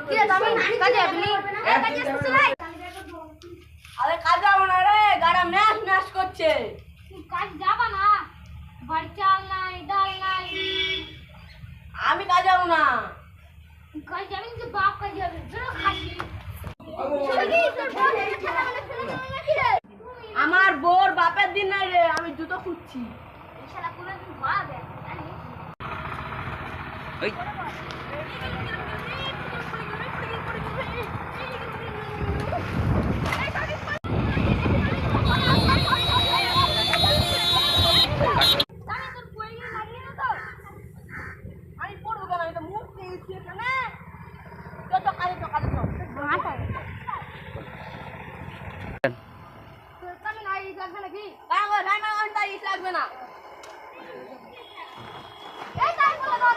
কি রে তুমি কাজে যাবি কাজে আসছিস ভাই আরে কাজ যাবো না রে গাড়া ম্যাশ ম্যাশ করছে কাজ যাবা না বাড়ি চাল নাই ডাল নাই আমি কাজ যাবো না কাজ যাবি তো বাপ কাজ যাবে জোর খাসি আমার বোর বাপের দিন নাই রে আমি জুতো খুঁজছি শালা কোনদিন ভাবে ওই আমি পড়বো কেন এটা মুখ দিয়েছি এখানে যত কাজে তো কাজে তো তুমি নাই লাগবে নাকি কাগজ রান্না ঘন্টা ইস লাগবে না এই তাই বলে ধর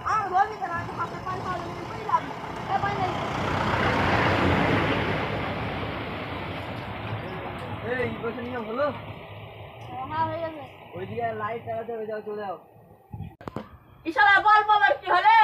আমার বলবি কেন আমি হাতে পানি খাওয়ালে পড়ে যাবি এ পানি নেই এই বসে নিয়ে হলো হ্যাঁ হয়ে গেছে ওইদিকে লাইট চালাতে হবে যাও চলে যাও ইশালা বল পাবার কি হলে